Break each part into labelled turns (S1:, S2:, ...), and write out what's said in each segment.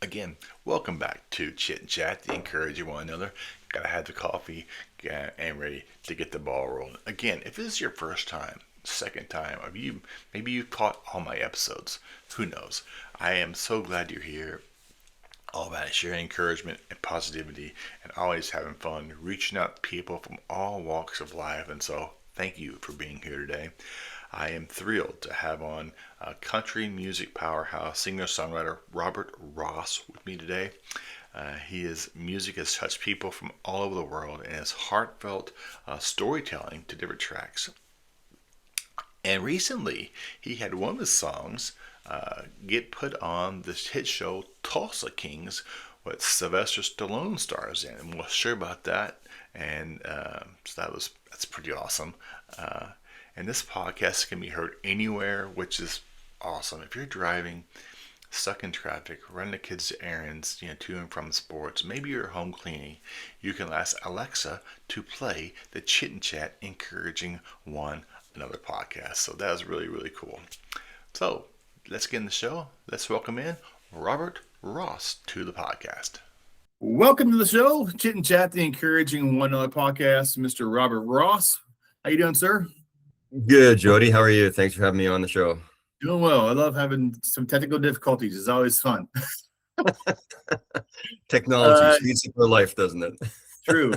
S1: Again, welcome back to Chit Chat, the encouraging one another. Gotta have the coffee and ready to get the ball rolling. Again, if this is your first time, second time, or maybe you caught all my episodes, who knows? I am so glad you're here. All about sharing encouragement and positivity and always having fun, reaching out to people from all walks of life. And so, thank you for being here today. I am thrilled to have on country music powerhouse singer songwriter Robert Ross with me today. His music has touched people from all over the world and his heartfelt storytelling to different tracks. And recently, he had one of his songs get put on the hit show Tulsa Kings, what Sylvester Stallone stars in, and we'll share about that. And so that's pretty awesome. And this podcast can be heard anywhere, which is awesome. If you're driving, stuck in traffic, running the kids to errands, to and from sports, maybe you're home cleaning, you can ask Alexa to play the Chit and Chat encouraging one another podcast. So that is really, really cool. So let's get in the show. Let's welcome in Robert Ross to the podcast.
S2: Welcome to the show, Chit and Chat, the encouraging one another podcast. Mr. Robert Ross, how you doing, sir?
S3: Good, Jody. How are you? Thanks for having me on the show.
S2: Doing well. I love having some technical difficulties. It's always fun.
S3: Technology speeds up our life, doesn't it?
S2: True.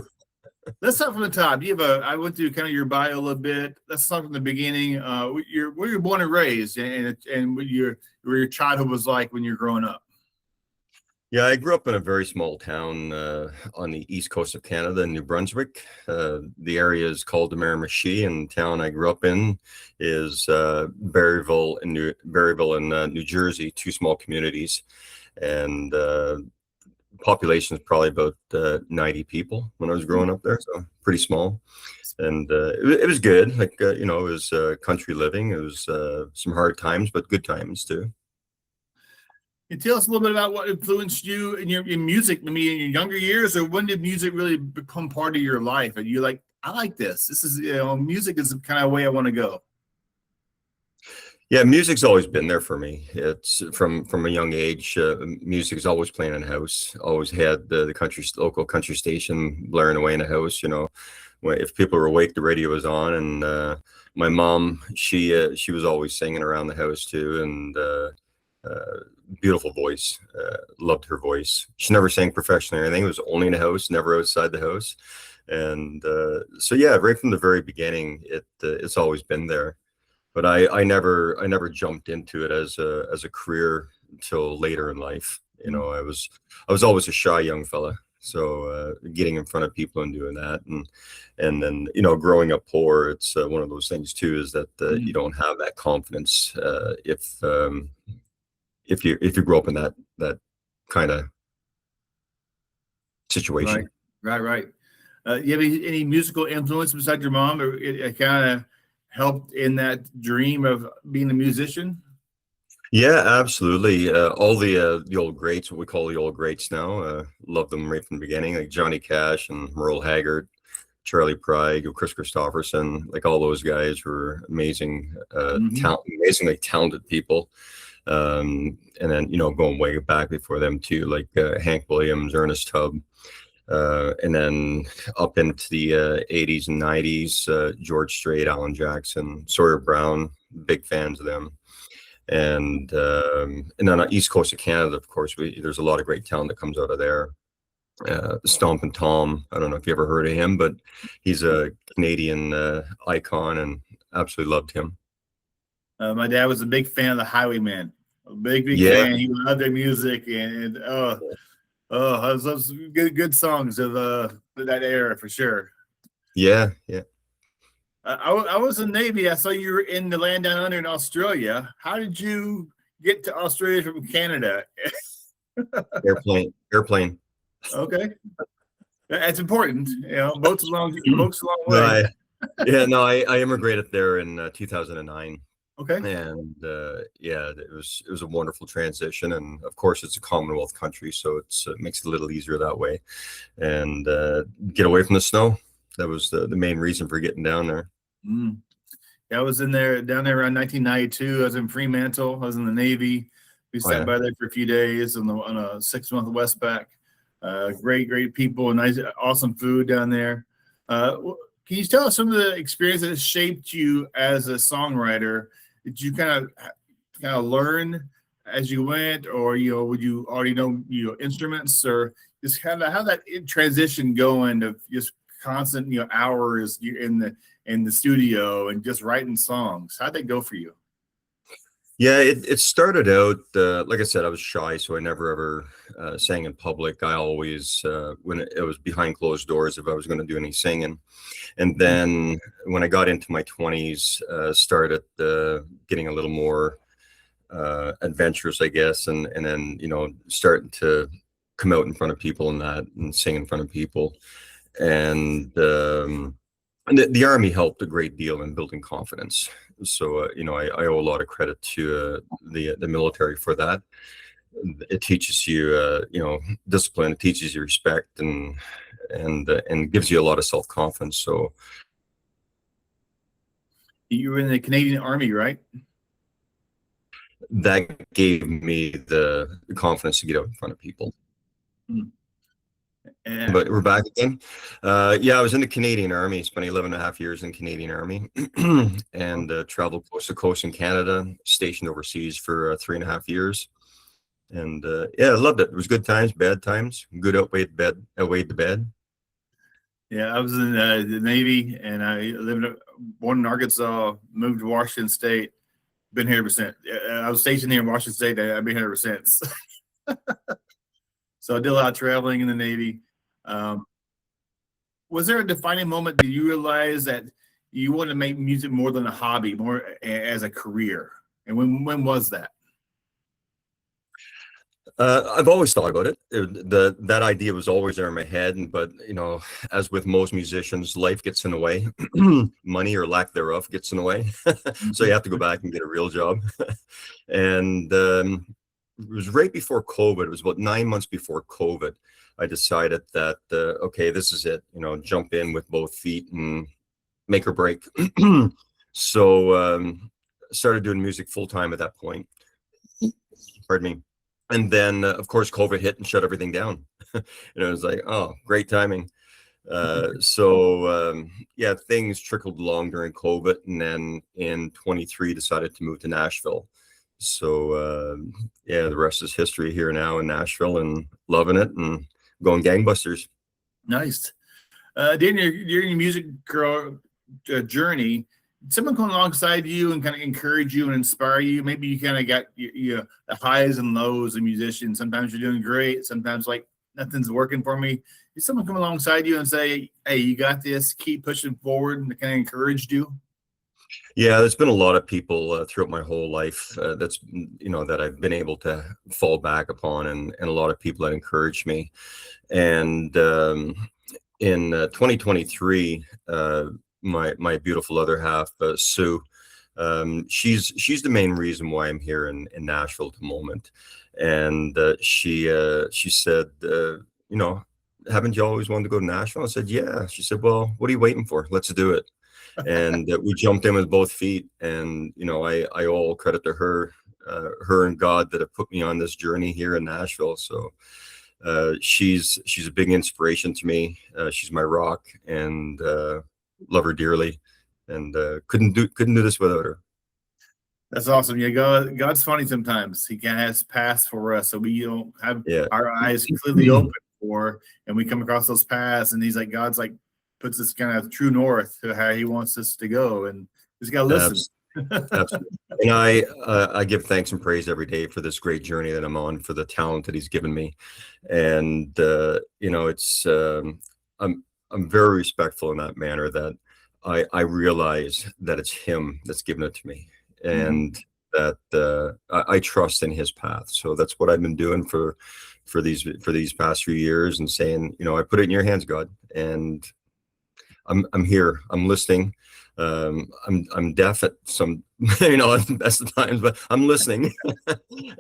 S2: Let's start from the top. I went through kind of your bio a little bit. Let's start from the beginning. Where you're born and raised, and what your childhood was like when you're growing up.
S3: Yeah, I grew up in a very small town on the east coast of Canada in New Brunswick. The area is called the Miramichi, and the town I grew up in is Berryville in New Jersey, two small communities, and population is probably about 90 people when I was growing up there, so pretty small. And it was good, it was country living. It was some hard times, but good times too.
S2: And tell us a little bit about what influenced you in your music, maybe in your younger years, or when did music really become part of your life? And you're like, I like this. This is, music is the kind of way I want to go.
S3: Yeah, music's always been there for me. It's from a young age. Music is always playing in the house. Always had the local country station blaring away in the house. If people were awake, the radio was on, and my mom, she was always singing around the house too, and beautiful voice. Loved her voice. She never sang professionally or anything. It was only in the house, never outside the house. And so yeah, right from the very beginning, it's always been there. But I never jumped into it as a career until later in life. I was always a shy young fella. So getting in front of people and doing that, and then growing up poor, it's one of those things too, is that you don't have that confidence if you grow up in that kind of situation.
S2: Right. You have any musical influence besides your mom, or it kind of helped in that dream of being a musician?
S3: Yeah, absolutely. All the old greats, what we call the old greats now, love them right from the beginning, like Johnny Cash and Merle Haggard, Charlie Pride, Chris Christopherson, like all those guys were amazing, amazingly talented people. And then going way back before them too, like Hank Williams, Ernest Tubb, and then up into the 80s and 90s, George Strait, Alan Jackson, Sawyer Brown, big fans of them. And then on the east coast of Canada, of course, there's a lot of great talent that comes out of there. Stompin' Tom, I don't know if you ever heard of him, but he's a Canadian icon, and absolutely loved him.
S2: My dad was a big fan of the Highwaymen. A big fan. He loved their music, and those good songs of that era for sure.
S3: Yeah.
S2: I was in the Navy. I saw you were in the land down under in Australia. How did you get to Australia from Canada?
S3: Airplane.
S2: Okay, that's important. Boats a long way.
S3: Right. Yeah, no, I immigrated there in 2009.
S2: Okay.
S3: And it was a wonderful transition, and of course it's a Commonwealth country, so it makes it a little easier that way. And get away from the snow. That was the main reason for getting down there.
S2: Yeah, I was down there around 1992. I was in Fremantle. I was in the Navy. We
S3: Oh,
S2: sat
S3: yeah.
S2: by there for a few days on a 6-month Westback. Great people, nice, awesome food down there. Can you tell us some of the experiences that shaped you as a songwriter? Did you kind of learn as you went, or would you already know instruments, or just kind of how that transition going of just constant hours in the studio and just writing songs? How'd that go for you?
S3: Yeah, it started out, like I said, I was shy, so I never ever sang in public. I always, when it was behind closed doors, if I was going to do any singing. And then when I got into my 20s, started getting a little more adventurous, I guess, and then starting to come out in front of people and sing in front of people. And the Army helped a great deal in building confidence. So I owe a lot of credit to the military for that. It teaches you discipline. It teaches you respect, and gives you a lot of self-confidence. So
S2: You were in the Canadian Army, right?
S3: that gave me the confidence to get out in front of people.
S2: And
S3: But we're back again. Yeah, I was in the Canadian Army, spent 11 and a half years in the Canadian Army, and traveled coast to coast in Canada, stationed overseas for 3.5 years. And yeah, I loved it. It was good times, bad times, good outweighed the bad.
S2: yeah, I was in the Navy, and I born in Arkansas, moved to Washington State, been here ever since. I was stationed here in Washington State. I've been here ever since. So I did a lot of traveling in the Navy. Was there a defining moment that you realized that you wanted to make music more than a hobby, more as a career? And when was that?
S3: I've always thought about it. That idea was always there in my head, but as with most musicians, life gets in the way. Money or lack thereof gets in the way, so you have to go back and get a real job. And it was right before COVID. It was about 9 months before COVID. I decided that okay, this is it. Jump in with both feet and make or break. So started doing music full time at that point. Pardon me. And then, of course, COVID hit and shut everything down. And it was like, oh, great timing. So yeah, things trickled along during COVID, and then in 23 decided to move to Nashville. So yeah, the rest is history here now in Nashville, and loving it and going gangbusters.
S2: Nice. During your music journey, someone come alongside you and kind of encourage you and inspire you? Maybe you kind of got the highs and lows of musicians. Sometimes you're doing great. Sometimes like nothing's working for me. Did someone come alongside you and say, "Hey, you got this. Keep pushing forward," and kind of encouraged you?
S3: Yeah, there's been a lot of people throughout my whole life that's that I've been able to fall back upon, and a lot of people that encouraged me. And in 2023, my beautiful other half, Sue, she's the main reason why I'm here in Nashville at the moment. And she said, haven't you always wanted to go to Nashville? I said, yeah. She said, well, what are you waiting for? Let's do it. And we jumped in with both feet. And I all credit to her and God that have put me on this journey here in Nashville. So she's a big inspiration to me. She's my rock, and love her dearly, and couldn't do this without her.
S2: That's awesome. Yeah, God's funny sometimes. He kind of has paths for us, so we don't have our eyes completely open for, and we come across those paths, and God's like puts us kind of true north to how He wants us to go, and just gotta listen.
S3: Absolutely. And I give thanks and praise every day for this great journey that I'm on, for the talent that He's given me, and it's I'm very respectful in that manner, that I realize that it's Him that's given it to me, and that I trust in His path. So that's what I've been doing for these past few years, and saying, I put it in your hands, God, and I'm here. I'm listening. I'm deaf at some, at the best of times, but I'm listening,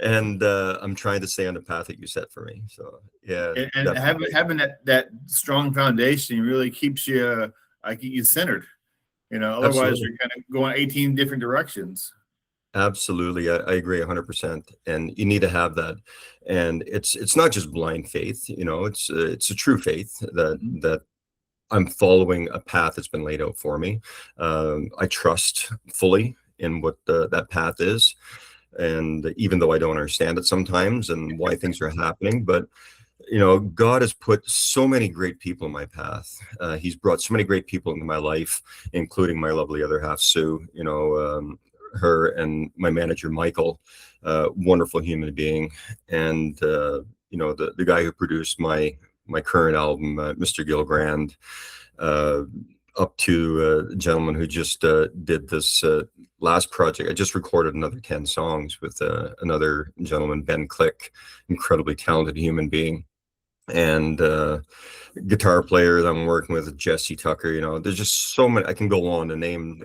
S3: and I'm trying to stay on the path that you set for me. So yeah,
S2: and having that strong foundation really keeps you centered. Otherwise
S3: Absolutely.
S2: you're kind of going 18 different directions.
S3: Absolutely. I agree 100%. And you need to have that. And it's not just blind faith, it's a true faith
S2: Mhm.
S3: that I'm following a path that's been laid out for me. I trust fully in what that path is. And even though I don't understand it sometimes and why things are happening, but God has put so many great people in my path. He's brought so many great people into my life, including my lovely other half, Sue, her and my manager, Michael, wonderful human being. And, the guy who produced my current album, Mr. Gilgrand, uh, up to a gentleman who just did this last project. I just recorded another 10 songs with another gentleman, Ben Click, incredibly talented human being. And guitar player that I'm working with, Jesse Tucker. There's just so many. I can go on to name.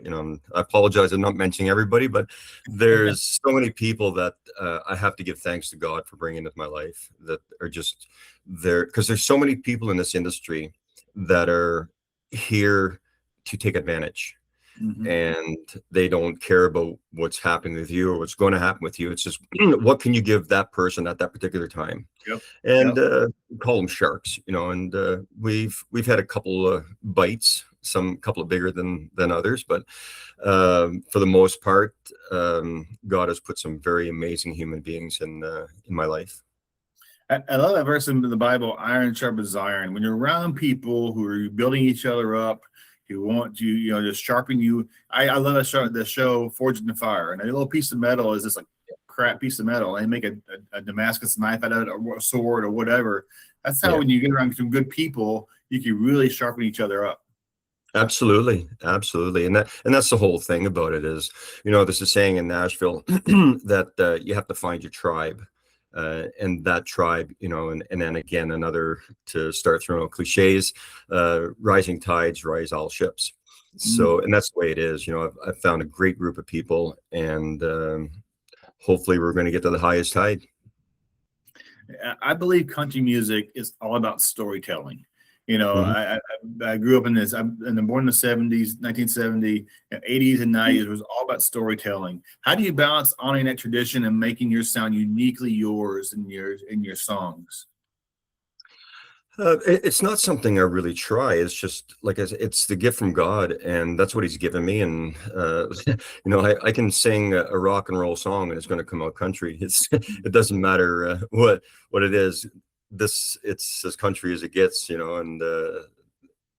S3: I apologize, I'm not mentioning everybody, but there's so many people that I have to give thanks to God for bringing into my life that are just there, because there's so many people in this industry that are here to take advantage,
S2: Mhm.
S3: and they don't care about what's happening with you or what's going to happen with you. It's just what can you give that person at that particular time,
S2: Yep.
S3: and
S2: Yep.
S3: call them sharks, and we've had a couple of bites, some couple of bigger than others, but for the most part, God has put some very amazing human beings in my life.
S2: I love that verse in the Bible, iron sharpens iron. When you're around people who are building each other up, who want to, just sharpen you. I love the show Forged in the Fire. And a little piece of metal is just like crap piece of metal. And they make a Damascus knife out of it, or a sword, or whatever. That's how
S3: Yeah,
S2: when you get around some good people, you can really sharpen each other up.
S3: absolutely, absolutely. And that's the whole thing about it is, there's a saying in Nashville that you have to find your tribe. And that tribe, and then again, another, to start throwing out cliches, rising tides rise all ships.
S2: Mm.
S3: So, and that's the way it is. I've found a great group of people, and hopefully we're going to get to the highest tide.
S2: I believe country music is all about storytelling.
S3: Mhm.
S2: I grew up in this. I'm born in the 70s, 1970, 80s, and 90s. It was all about storytelling. How do you balance honoring that tradition and making your sound uniquely yours in your songs?
S3: It's not something I really try. It's just like it's the gift from God, and that's what He's given me. And I can sing a rock and roll song, and it's going to come out country. It doesn't matter what it is. It's as country as it gets, and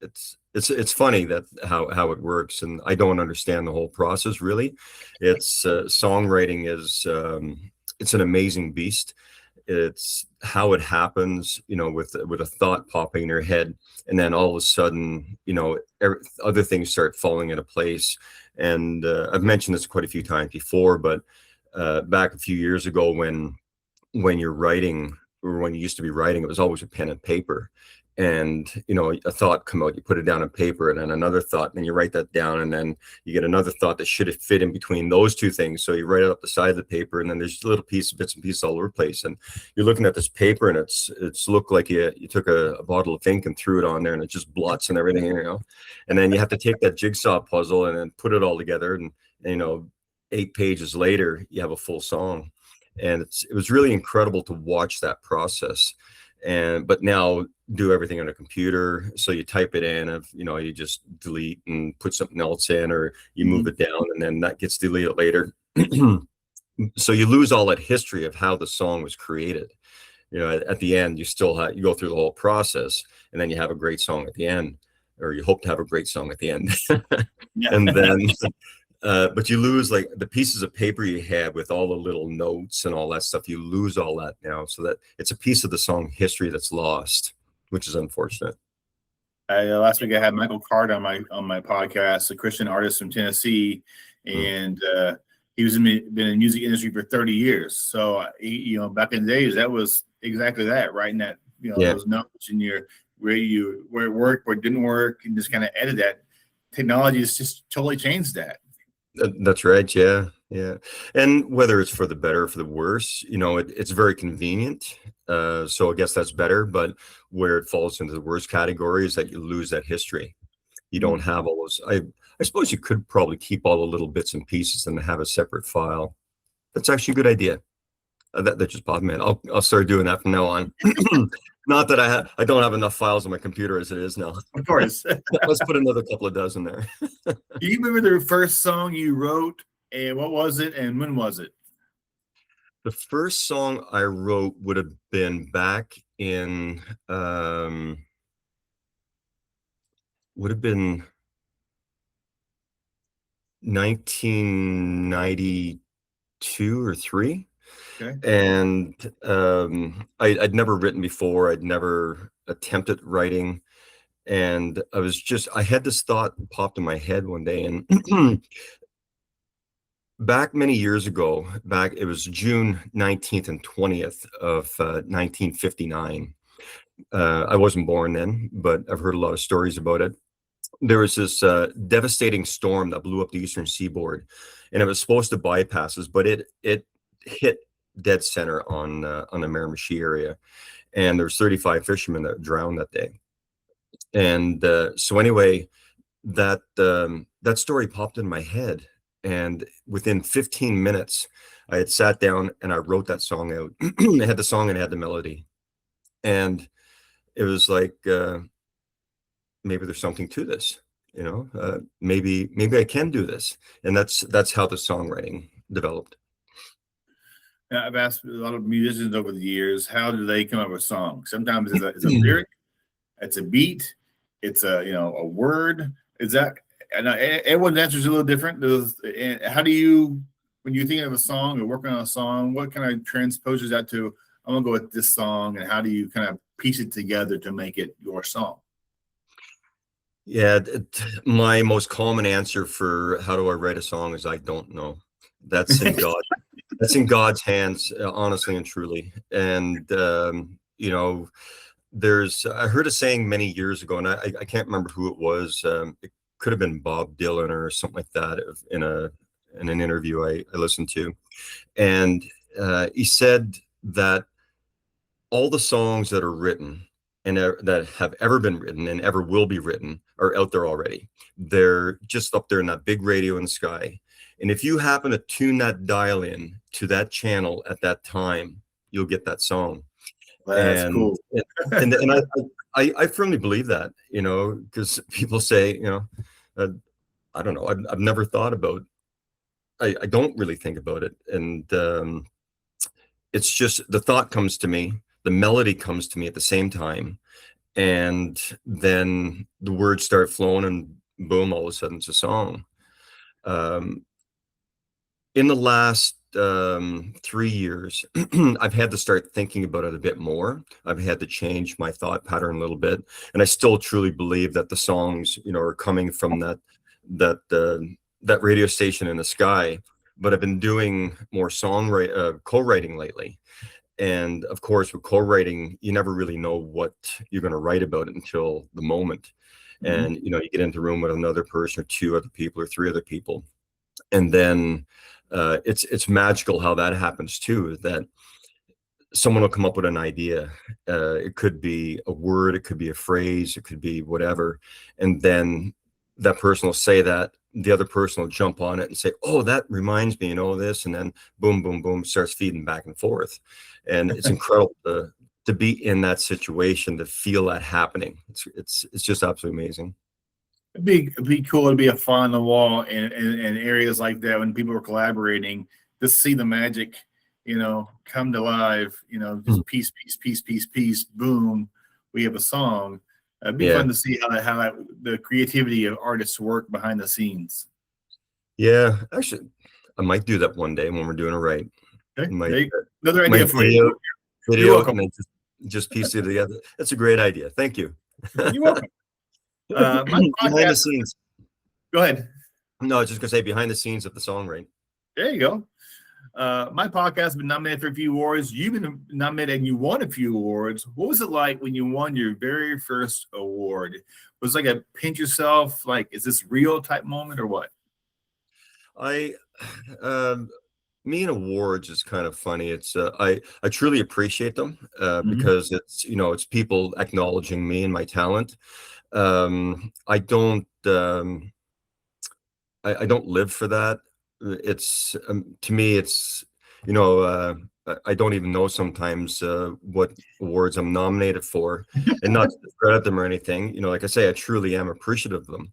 S3: it's funny that how it works, and I don't understand the whole process really. It's songwriting is it's an amazing beast. It's how it happens, with a thought popping in your head, and then all of a sudden, other things start falling into place. And I've mentioned this quite a few times before, but back a few years ago, when you're writing, or when you used to be writing, it was always with pen and paper. And a thought come out, you put it down on paper, and then another thought, and then you write that down, and then you get another thought that should have fit in between those two things. So you write it up the side of the paper, and then there's little bits and pieces all over the place. And you're looking at this paper, and it's looked like you took a bottle of ink and threw it on there, and it just blots and everything, And then you have to take that jigsaw puzzle and then put it all together, and 8 pages later, you have a full song. And it was really incredible to watch that process. But now do everything on a computer, so you type it in, you just delete and put something else in, or you move
S2: Mhm.
S3: it down, and then that gets deleted later. So you lose all that history of how the song was created. At the end, you go through the whole process, and then you have a great song at the end, or you hope to have a great song at the end.
S2: Yeah.
S3: And then but you lose like the pieces of paper you had with all the little notes and all that stuff. You lose all that now, so that it's a piece of the song history that's lost, which is unfortunate.
S2: Last week I had Michael Card on my podcast, a Christian artist from Tennessee,
S3: Mm.
S2: and he been in the music industry for 30 years. So back in the days, that was exactly that, writing that
S3: Yeah,
S2: those notes in where it worked, where it didn't work, and just kind of edit that. Technology has just totally changed that.
S3: that's right. Yeah, yeah. And whether it's for the better or for the worse, it's very convenient. So I guess that's better. But where it falls into the worst category is that you lose that history. You don't
S2: Mm.
S3: have all those. I suppose you could probably keep all the little bits and pieces and have a separate file. That's actually a good idea. That just popped me in. I'll start doing that from now on. Not that I don't have enough files on my computer as it is now.
S2: Of course.
S3: Let's put another couple of dozen there.
S2: Do you remember the first song you wrote, and what was it, and when was it?
S3: The first song I wrote would have been back in would have been 1992 or 3.
S2: Okay.
S3: And I'd never written before. I'd never attempted writing. And I had this thought popped in my head one day. And back many years ago, it was June 19th and 20th of 1959. I wasn't born then, but I've heard a lot of stories about it. There was this devastating storm that blew up the eastern seaboard, and it was supposed to bypass us, but it hit dead center on the Miramichi area, and there's 35 fishermen that drowned that day. And so anyway, that story popped in my head, and within 15 minutes, I had sat down and I wrote that song out. I had the song and I had the melody, and it was like, maybe there's something to this, maybe I can do this. And that's how the songwriting developed.
S2: Now, I've asked a lot of musicians over the years, how do they come up with songs? Sometimes it's a lyric, it's a beat, it's a word. Is that, and everyone's answer is a little different. How do you, when you're thinking of a song or working on a song, what kind of transposes that to, I'm gonna go with this song, and how do you kind of piece it together to make it your song?
S3: Yeah, my most common answer for how do I write a song is I don't know. That's in God. That's in God's hands, honestly and truly. And I heard a saying many years ago, and I can't remember who it was. It could have been Bob Dylan or something like that in an interview I listened to, and he said that all the songs that are written and that have ever been written and ever will be written are out there already. They're just up there in that big radio in the sky. And if you happen to tune that dial in to that channel at that time, you'll get that song.
S2: That's cool.
S3: and I firmly believe that, because people say, I don't know, I've never thought about, I don't really think about it. And it's just the thought comes to me. The melody comes to me at the same time, and then the words start flowing, and boom, all of a sudden it's a song. In the last 3 years, I've had to start thinking about it a bit more. I've had to change my thought pattern a little bit, and I still truly believe that the songs, are coming from that radio station in the sky. But I've been doing more co-writing lately. And of course, with co-writing, you never really know what you're going to write about until the moment. Mm-hmm. And, you get into a room with another person or 2 other people or 3 other people. And then it's magical how that happens too, that someone will come up with an idea. It could be a word, it could be a phrase, it could be whatever. And then that person will say that, the other person will jump on it and say, oh, that reminds me, this, and then boom, boom, boom, starts feeding back and forth. And it's incredible to be in that situation, to feel that happening. It's just absolutely amazing.
S2: It'd be cool to be a fly on the wall in areas like that when people are collaborating, just see the magic, come to life, just piece, boom, we have a song. It'd be fun to see how the creativity of artists work behind the scenes.
S3: Yeah, actually, I might do that one day when we're doing it right.
S2: Okay. Another idea for you.
S3: Video and then just piece it together. That's a great idea. Thank you.
S2: You're welcome. Behind
S3: the scenes.
S2: Go ahead.
S3: No, I was just gonna say behind the scenes of the song, right?
S2: There you go. My podcast has been nominated for a few awards. You've been nominated and you won a few awards. What was it like when you won your very first award? Was it like a pinch yourself, like, is this real type moment or what?
S3: Me and awards is kind of funny. It's I truly appreciate them because it's people acknowledging me and my talent. I don't I don't live for that. It's to me, it's you know, I don't even know sometimes what awards I'm nominated for, and not to discredit them or anything. You know, like I say, I truly am appreciative of them.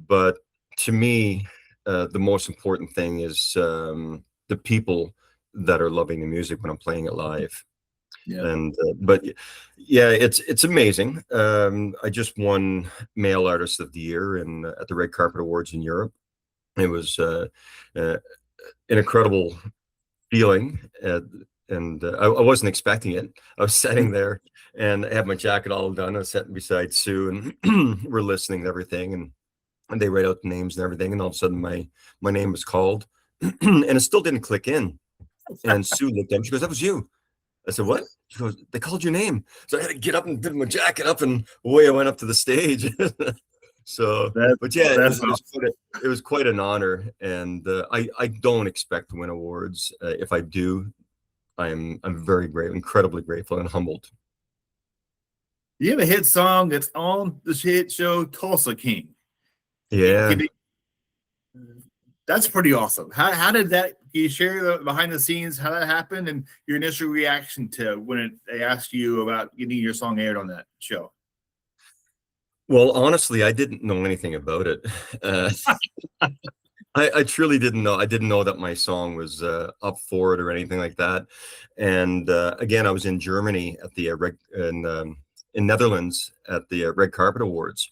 S3: But to me, the most important thing is the people that are loving the music when I'm playing it live.
S2: Yeah.
S3: And but yeah, it's amazing. I just won Male Artist of the Year in at the Red Carpet Awards in Europe. It was an incredible feeling, and I wasn't expecting it. I was sitting there and I had my jacket all done. I was sitting beside Sue, and we're listening to everything, and they write out the names and everything, and all of a sudden my name was called, and it still didn't click in. And Sue looked at me. She goes, "That was you." I said, "What?" She goes, "They called your name." So I had to get up and put my jacket up, and away I went up to the stage. So, but yeah, it was quite an honor, and I don't expect to win awards. If I do, I'm very incredibly grateful and humbled.
S2: You have a hit song that's on the hit show Tulsa King.
S3: Yeah.
S2: That's pretty awesome. How did that? Can you share the behind the scenes how that happened and your initial reaction to when they asked you about getting your song aired on that show?
S3: Well, honestly, I didn't know anything about it. I truly didn't know. I didn't know that my song was up for it or anything like that. And again, I was in Germany at the in Netherlands at the Red Carpet Awards,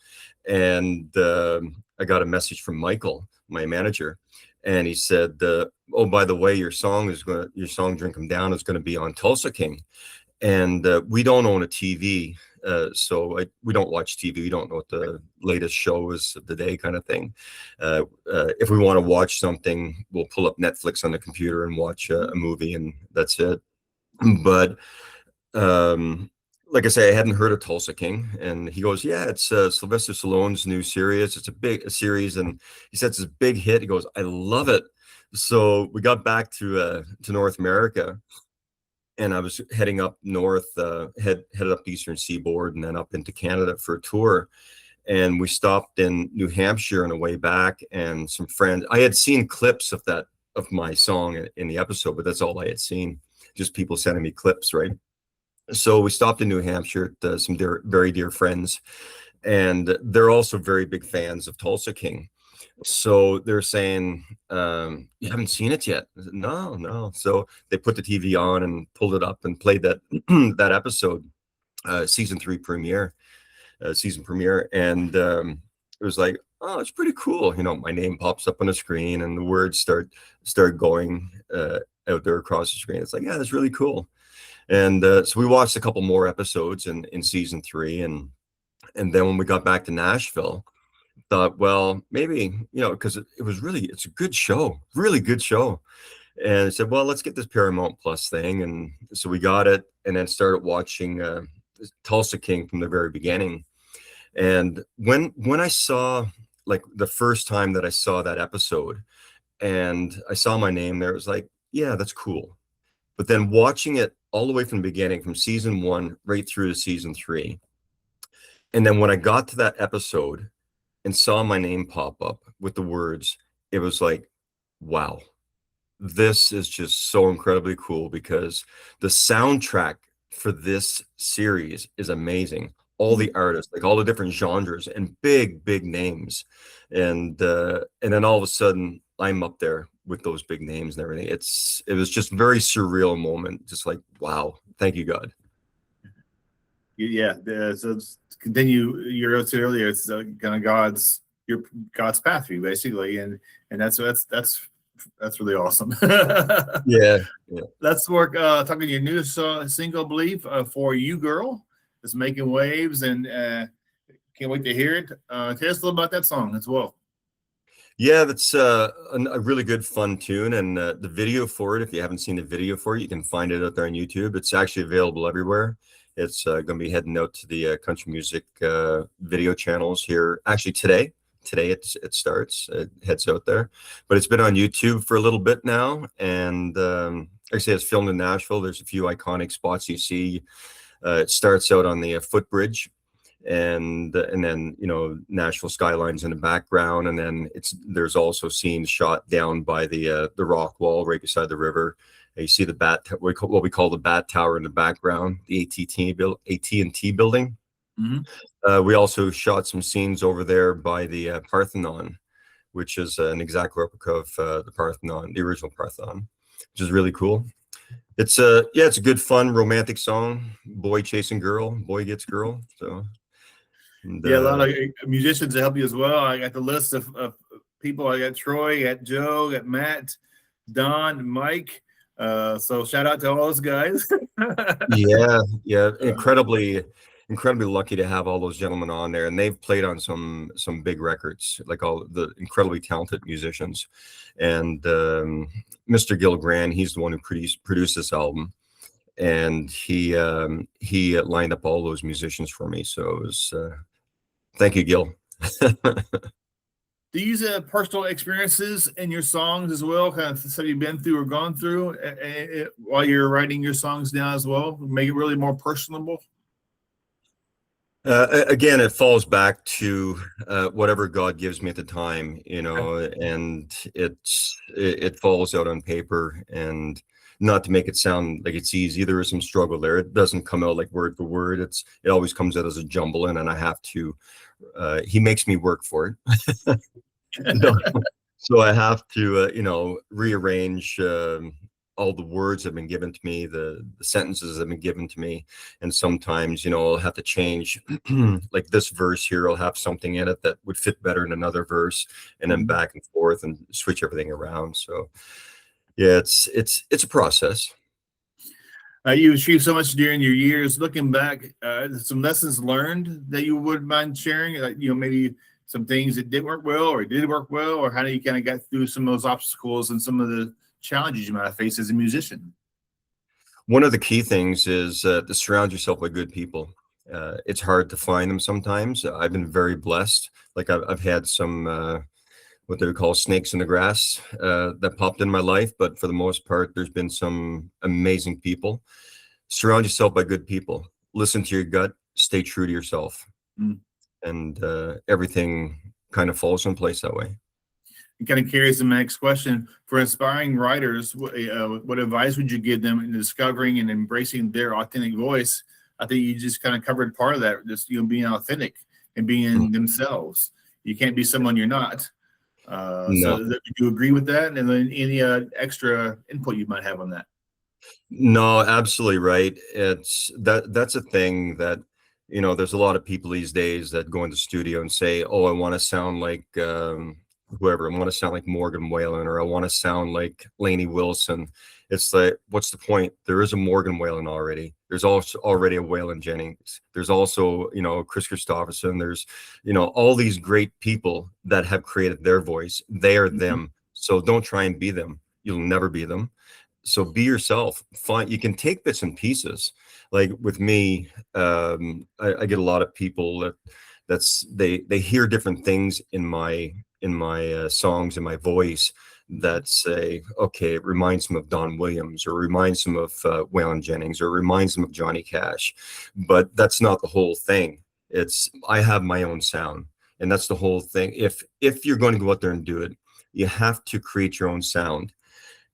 S3: and I got a message from Michael, my manager, and he said, "Oh, by the way, your song Drink 'Em Down is going to be on Tulsa King." And we don't own a TV, so we don't watch TV. We don't know what the latest show is of the day, kind of thing. If we want to watch something, we'll pull up Netflix on the computer and watch a movie, and that's it. But like I say, I hadn't heard of Tulsa King, and he goes, "Yeah, it's Sylvester Stallone's new series. It's a series," and he said it's a big hit. He goes, "I love it." So we got back to North America. And I was heading up north, headed up the Eastern Seaboard and then up into Canada for a tour. And we stopped in New Hampshire on the way back, and some friends. I had seen clips of my song in the episode, but that's all I had seen. Just people sending me clips, right? So we stopped in New Hampshire at some very dear friends, and they're also very big fans of Tulsa King. So they're saying, "You haven't seen it yet?" I said, No. So they put the TV on and pulled it up and played that that episode, season premiere, and it was like, "Oh, it's pretty cool." You know, my name pops up on the screen, and the words start going out there across the screen. It's like, yeah, that's really cool. And so we watched a couple more episodes in season 3, and then when we got back to Nashville, thought, well, maybe, because it's a good show, really good show. And I said, well, let's get this Paramount Plus thing. And so we got it, and then started watching Tulsa King from the very beginning. And when I saw, like, the first time that I saw that episode and I saw my name there, it was like, yeah, that's cool. But then watching it all the way from the beginning, from season 1 right through to season 3. And then when I got to that episode and saw my name pop up with the words, it was like, wow, this is just so incredibly cool, because the soundtrack for this series is amazing. All the artists, like all the different genres and big names. And then all of a sudden I'm up there with those big names and everything. It was just a very surreal moment. Just like, wow, thank you, God.
S2: Yeah. So continue your notes earlier. It's kind of God's path for you, basically, and that's really awesome.
S3: Yeah.
S2: Let's work. Talking your new single, "Believe," For You Girl, is making waves, and can't wait to hear it. Tell us a little about that song as well.
S3: Yeah, that's a really good, fun tune, and the video for it, if you haven't seen the video for it, you can find it out there on YouTube. It's actually available everywhere. It's going to be heading out to the country music video channels here. Actually, today it starts. It heads out there, but it's been on YouTube for a little bit now. And like I say, it's filmed in Nashville. There's a few iconic spots you see. It starts out on the footbridge, and then Nashville skylines in the background, and then there's also scenes shot down by the rock wall right beside the river. You see what we call the Bat Tower in the background, the AT&T building.
S2: Mm-hmm.
S3: We also shot some scenes over there by the Parthenon, which is an exact replica of the Parthenon, the original Parthenon, which is really cool. It's a good, fun, romantic song. Boy chasing girl, boy gets girl. So, and,
S2: a lot of musicians to help you as well. I got the list of people. I got Troy, I got Joe, I got Matt, Don, Mike. So shout out to all those guys.
S3: yeah, incredibly lucky to have all those gentlemen on there, and they've played on some big records, like all the incredibly talented musicians. And Mr. Gil Grant, he's the one who produced this album, and he lined up all those musicians for me. So it was thank you, Gil.
S2: Do you use personal experiences in your songs as well, kind of stuff you've been through or gone through while you're writing your songs down as well, make it really more personable?
S3: Again, it falls back to whatever God gives me at the time, and it falls out on paper. And not to make it sound like it's easy, there is some struggle there. It doesn't come out like word for word. It always comes out as a jumble, and I have to. He makes me work for it. So I have to, rearrange all the words have been given to me, the sentences have been given to me, and sometimes I'll have to change. Like this verse here, I'll have something in it that would fit better in another verse, and then back and forth and switch everything around. So yeah, it's a process.
S2: You achieved so much during your years. Looking back, some lessons learned that you wouldn't mind sharing, like maybe some things that didn't work well or did work well, or how do you kind of got through some of those obstacles and some of the challenges you might have faced as a musician?
S3: One of the key things is to surround yourself with good people. It's hard to find them sometimes. I've been very blessed. Like I've had some what they would call snakes in the grass that popped in my life, but for the most part, there's been some amazing people. Surround yourself by good people. Listen to your gut. Stay true to yourself, and everything kind of falls in place that way.
S2: It kind of carries the next question. For inspiring writers, what advice would you give them in discovering and embracing their authentic voice? I think you just kind of covered part of that, just being authentic and being themselves. You can't be someone you're not.
S3: No.
S2: So do you agree with that? And then any extra input you might have on that?
S3: No, absolutely right. That's a thing that, there's a lot of people these days that go into the studio and say, oh, I want to sound like whoever. I want to sound like Morgan Wallen, or I want to sound like Lainey Wilson. It's like, what's the point? There is a Morgan Wallen already. There's also already a Waylon Jennings. There's also, Chris Christopherson. There's, all these great people that have created their voice. They are them. So don't try and be them. You'll never be them. So be yourself. You can take bits and pieces. Like with me, I get a lot of people they hear different things in my songs, in my voice, that say, okay, it reminds them of Don Williams, or reminds them of Waylon Jennings, or reminds them of Johnny Cash. But that's not the whole thing. I have my own sound, and that's the whole thing. If you're going to go out there and do it, you have to create your own sound.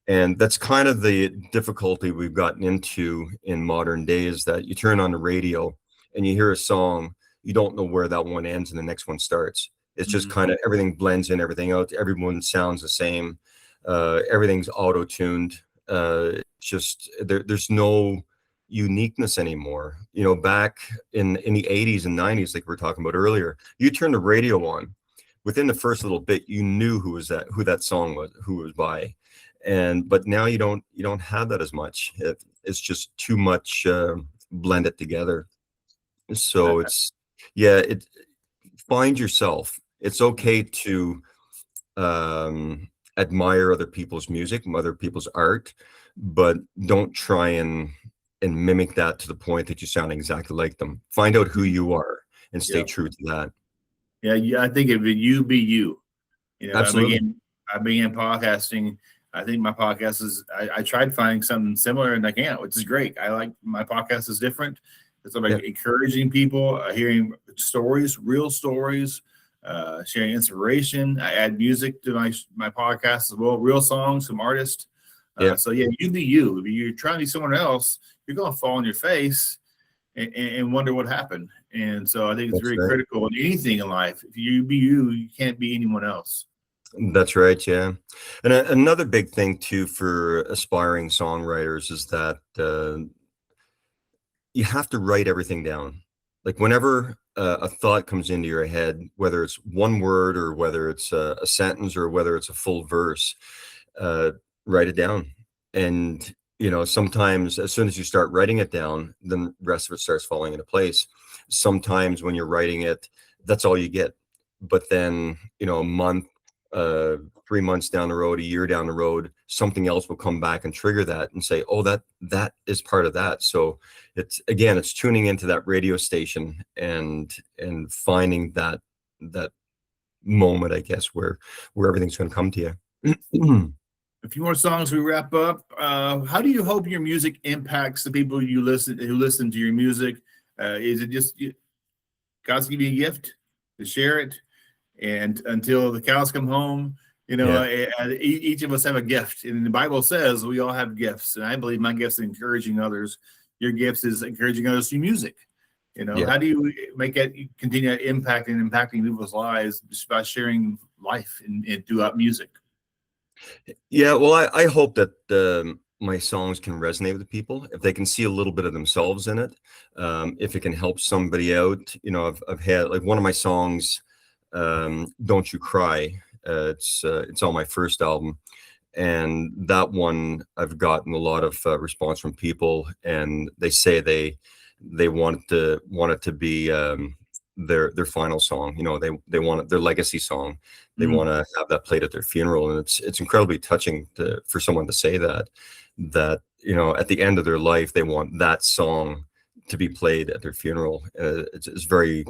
S3: And that's kind of the difficulty we've gotten into in modern days, that you turn on the radio and you hear a song, you don't know where that one ends and the next one starts. It's just kind of everything blends in, everything out. Everyone sounds the same. Everything's auto-tuned. Just there's no uniqueness anymore. Back in the 80s and 90s, like we were talking about earlier, you turn the radio on, within the first little bit, you knew who that song was, who it was by. But now you don't have that as much. It's just too much blended together. So find yourself. It's okay to admire other people's music, other people's art, but don't try and mimic that to the point that you sound exactly like them. Find out who you are and stay true to that.
S2: Yeah, I think if you be you.
S3: Absolutely.
S2: I began podcasting. I think my podcast I tried finding something similar, and I can't, which is great. I like my podcast is different. It's about encouraging people, hearing stories, real stories, sharing inspiration. I add music to my podcast as well, real songs from artists. So yeah, you be you. If you're trying to be someone else, you're going to fall on your face and wonder what happened. And so I think it's very critical in anything in life. If you be you, you can't be anyone else.
S3: That's right. Yeah. And another big thing too for aspiring songwriters is that you have to write everything down. Like whenever a thought comes into your head, whether it's one word or whether it's a sentence or whether it's a full verse, write it down. And, you know, sometimes as soon as you start writing it down, then the rest of it starts falling into place. Sometimes when you're writing it, that's all you get. But then, you know, a month, 3 months down the road, a year down the road, something else will come back and trigger that and say, oh, that is part of that. So it's tuning into that radio station and finding that moment, I guess, where everything's going to come to you.
S2: A few more songs we wrap up. How do you hope your music impacts the people who listen to your music? Is it just God's give you a gift to share it, and until the cows come home, you know, each of us have a gift, and the Bible says we all have gifts, and I believe my gift is encouraging others. Your gift is encouraging others through music. You know, how do you make it continue impacting people's lives just by sharing life and throughout music?
S3: Yeah, well, I hope that my songs can resonate with people if they can see a little bit of themselves in it. If it can help somebody out, you know, I've had like one of my songs, "Don't You Cry." It's on my first album, and that one I've gotten a lot of response from people, and they say they want it to be their final song. You know, they want it, their legacy song. They want to have that played at their funeral, and it's incredibly touching for someone to say that you know, at the end of their life they want that song to be played at their funeral. It's very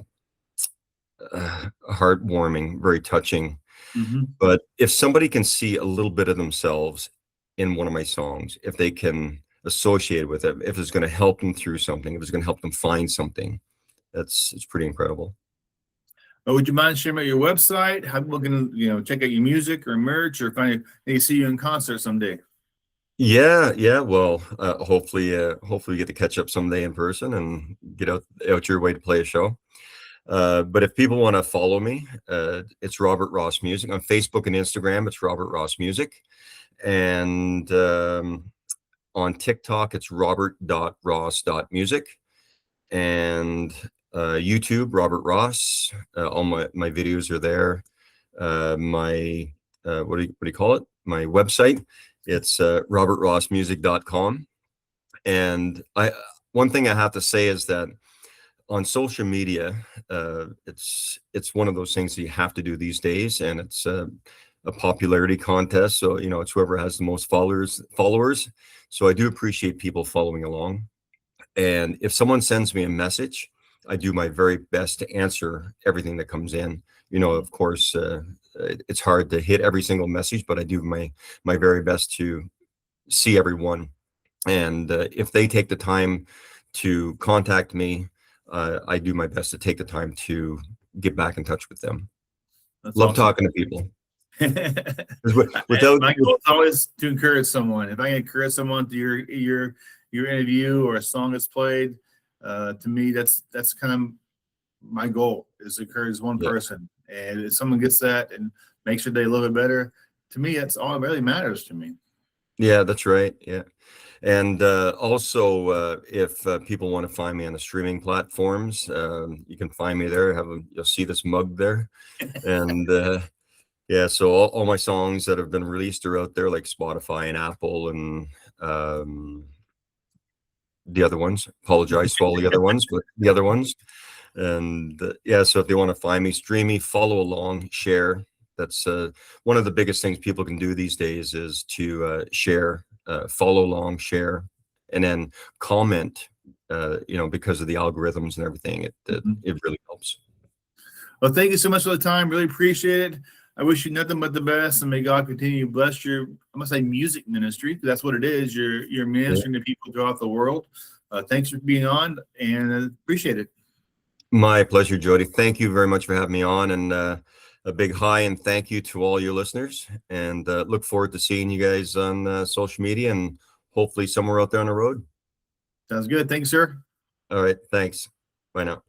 S3: heartwarming, very touching. But if somebody can see a little bit of themselves in one of my songs, if they can associate with it, if it's going to help them through something, if it's going to help them find something, it's pretty incredible.
S2: Would you mind sharing about your website? How people can, you know, check out your music or merch, or they see you in concert someday?
S3: Yeah. Well, hopefully we get to catch up someday in person and get out your way to play a show. But if people want to follow me, it's Robert Ross Music on Facebook and Instagram. It's Robert Ross Music, and on TikTok it's robert.ross.music, and YouTube Robert Ross. All my videos are there. My what do you call it? My website. It's robertrossmusic.com. And one thing I have to say is that on social media, it's one of those things that you have to do these days, and it's a popularity contest. So, you know, it's whoever has the most followers. So I do appreciate people following along. And if someone sends me a message, I do my very best to answer everything that comes in. You know, of course, it's hard to hit every single message, but I do my very best to see everyone. And if they take the time to contact me, I do my best to take the time to get back in touch with them.
S2: That's
S3: Love
S2: awesome.
S3: talking to people.
S2: My goal is always to encourage someone. If I can encourage someone through your interview or a song that's played, to me, that's kind of my goal, is to encourage one person. And if someone gets that and makes their day a little bit better, to me, that's all that really matters to me.
S3: Yeah, that's right. Yeah. And also, if people want to find me on the streaming platforms, you can find me there. You'll see this mug there. And yeah, so all my songs that have been released are out there, like Spotify and Apple, and the other ones. Apologize for all the other ones, but the other ones. And yeah, so if they want to find me, stream me, follow along, share. That's one of the biggest things people can do these days, is to share, follow along, share, and then comment. You know, because of the algorithms and everything, it really helps.
S2: Well, thank you so much for the time. Really appreciate it. I wish you nothing but the best, and may God continue to bless your, I'm gonna say, music ministry, because that's what it is. You're ministering to people throughout the world. Thanks for being on, and appreciate it.
S3: My pleasure, Jody. Thank you very much for having me on, and a big hi and thank you to all your listeners. And look forward to seeing you guys on social media and hopefully somewhere out there on the road.
S2: Sounds good. Thanks, sir.
S3: All right. Thanks. Bye now.